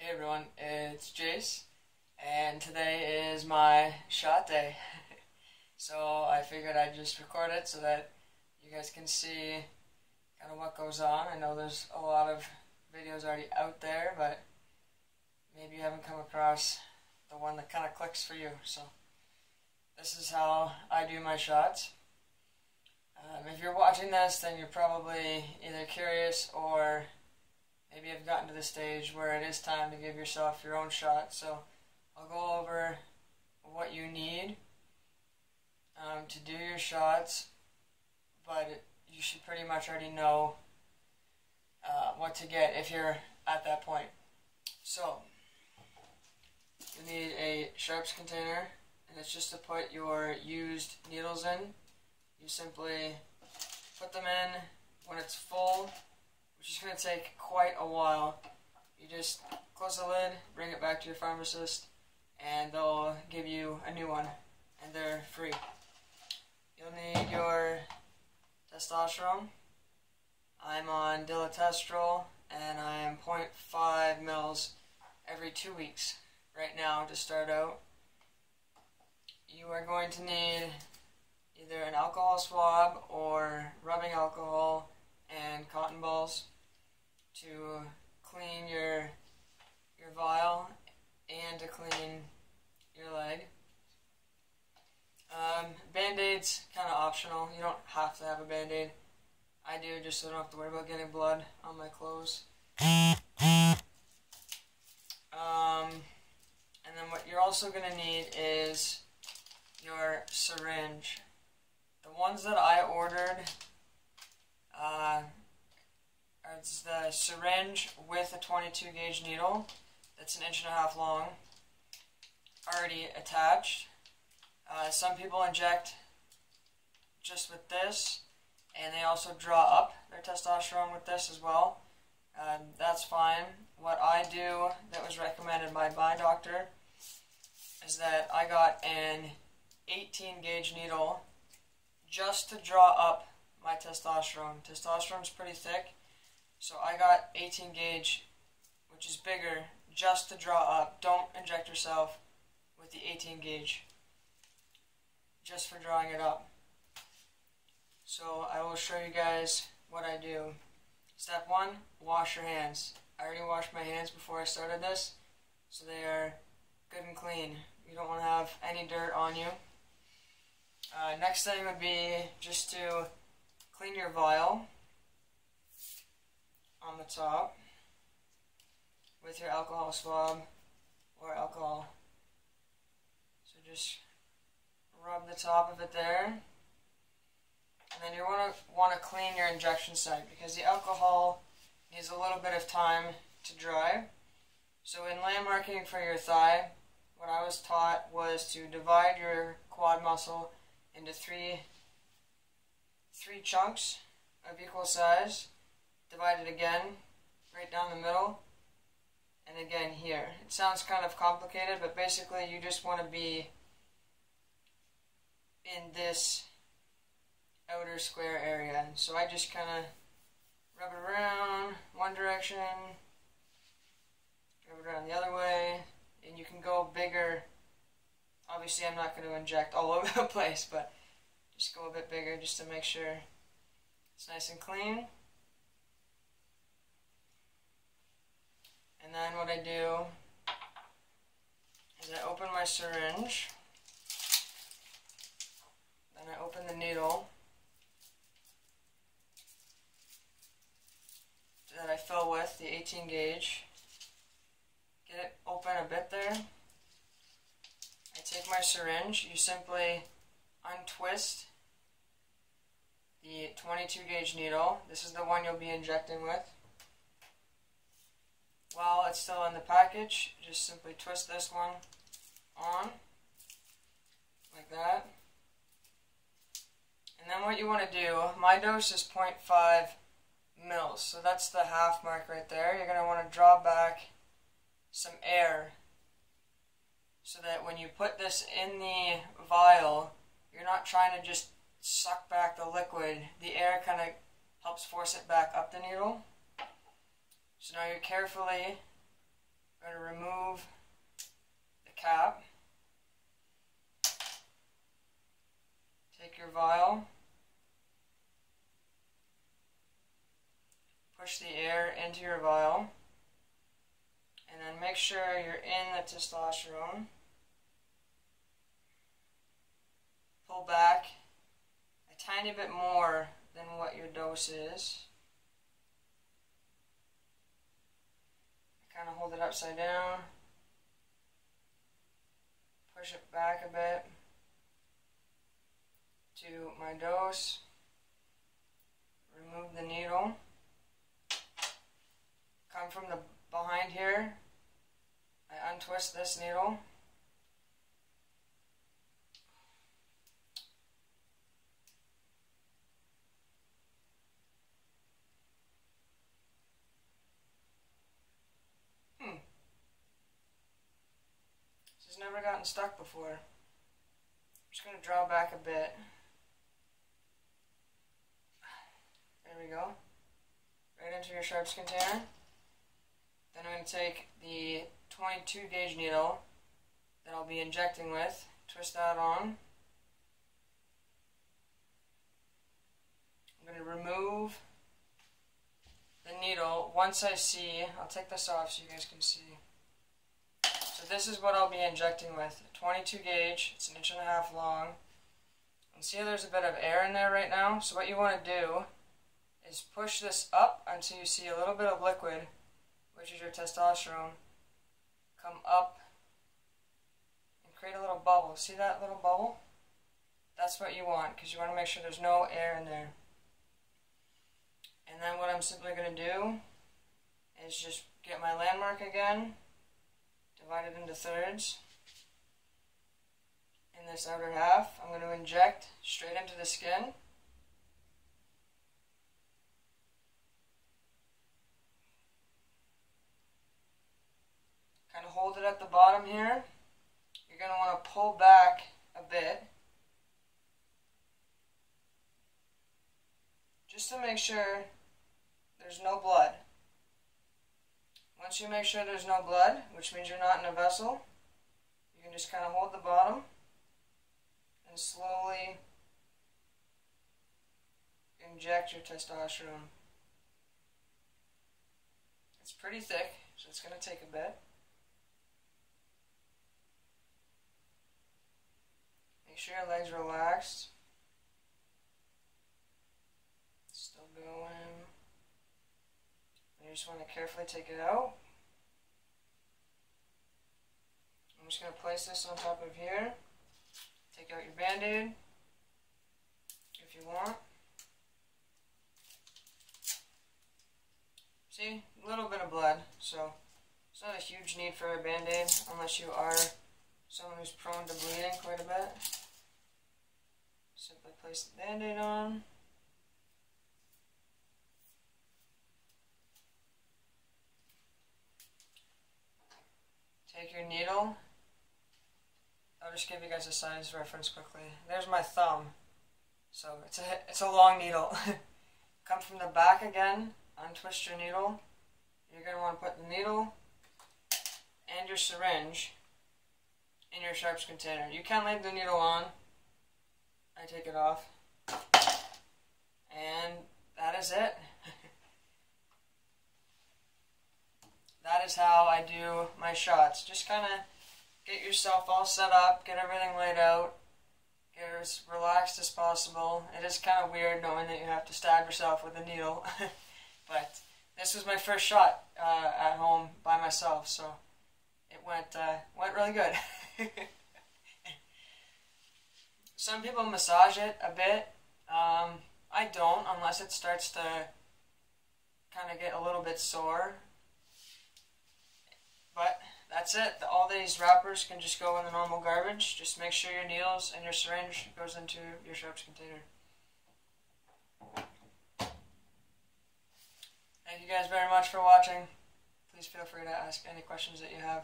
Hey everyone, it's Jace, and today is my shot day. So I figured I'd just record it so that you guys can see kind of what goes on. I know there's a lot of videos already out there, but maybe you haven't come across the one that kind of clicks for you. So this is how I do my shots. If you're watching this, then you're probably either curious or maybe you've gotten to the stage where it is time to give yourself your own shot. So I'll go over what you need to do your shots, but you should pretty much already know what to get if you're at that point. So you need a sharps container, and it's just to put your used needles in. You simply put them in when it's full, which is going to take quite a while. You just close the lid, bring it back to your pharmacist, and they'll give you a new one, and they're free. You'll need your testosterone. I'm on dilletestrol, and I am 0.5 mils every 2 weeks right now to start out. You are going to need either an alcohol swab or rubbing alcohol and cotton balls to clean your vial and to clean your leg. Band-Aid's kind of optional. You don't have to have a Band-Aid. I do, just so I don't have to worry about getting blood on my clothes. And then what you're also going to need is your syringe. The ones that I ordered, it's the syringe with a 22 gauge needle that's 1.5 inches long, already attached. Some people inject just with this, and they also draw up their testosterone with this as well. That's fine. What I do that was recommended by my doctor is that I got an 18 gauge needle just to draw up my testosterone. Testosterone's pretty thick, so I got 18 gauge, which is bigger, just to draw up. Don't inject yourself with the 18 gauge, just for drawing it up. So I will show you guys what I do. Step 1, wash your hands. I already washed my hands before I started this, so they are good and clean. You don't want to have any dirt on you. Next thing would be just to clean your vial on the top with your alcohol swab or alcohol. So just rub the top of it there. And then you want to clean your injection site because the alcohol needs a little bit of time to dry. So in landmarking for your thigh, what I was taught was to divide your quad muscle into three chunks of equal size, divide it again, right down the middle, and again here. It sounds kind of complicated, but basically you just want to be in this outer square area. So I just kind of rub it around one direction, rub it around the other way, and you can go bigger. Obviously I'm not going to inject all over the place, but just go a bit bigger just to make sure it's nice and clean. And then what I do is I open my syringe, then I open the needle that I fill with the 18 gauge, get it open a bit there. I take my syringe, you simply untwist the 22 gauge needle. This is the one you'll be injecting with. While it's still in the package, just simply twist this one on, like that. And then what you want to do, my dose is 0.5 mils, so that's the half mark right there. You're going to want to draw back some air so that when you put this in the vial, you're not trying to just suck back the liquid. The air kind of helps force it back up the needle. So now you carefully I'm going to remove the cap. Take your vial. Push the air into your vial. And then make sure you're in the testosterone. Pull back a tiny bit more than what your dose is. Kind of hold it upside down. Push it back a bit to my dose. Remove the needle. Come from the behind here. I untwist this needle. This has never gotten stuck before. I'm just going to draw back a bit. There we go. Right into your sharps container. Then I'm going to take the 22 gauge needle that I'll be injecting with, twist that on. I'm going to remove the needle once I see, I'll take this off so you guys can see. So this is what I'll be injecting with, 22 gauge, it's 1.5 inches long. And see how there's a bit of air in there right now? So what you want to do is push this up until you see a little bit of liquid, which is your testosterone, come up and create a little bubble. See that little bubble? That's what you want, because you want to make sure there's no air in there. And then what I'm simply going to do is just get my landmark again, divide it into thirds. In this outer half, I'm going to inject straight into the skin. Kind of hold it at the bottom here. You're going to want to pull back a bit, just to make sure there's no blood. Once you make sure there's no blood, which means you're not in a vessel, you can just kind of hold the bottom and slowly inject your testosterone. It's pretty thick, so it's going to take a bit. Make sure your legs are relaxed. Still going. You just want to carefully take it out. I'm just going to place this on top of here. Take out your band-aid if you want. See, a little bit of blood, so it's not a huge need for a band-aid unless you are someone who's prone to bleeding quite a bit. Simply place the band-aid on. Take your needle. I'll just give you guys a size reference quickly. There's my thumb. So it's a long needle. Come from the back again, untwist your needle. You're going to want to put the needle and your syringe in your sharps container. You can leave the needle on. I take it off. And that is it. That is how I do my shots. Just kind of get yourself all set up, get everything laid out, get as relaxed as possible. It is kind of weird knowing that you have to stab yourself with a needle, but this was my first shot at home by myself, so it went really good. Some people massage it a bit. I don't, unless it starts to kind of get a little bit sore. But that's it. All these wrappers can just go in the normal garbage. Just make sure your needles and your syringe goes into your sharps container. Thank you guys very much for watching. Please feel free to ask any questions that you have.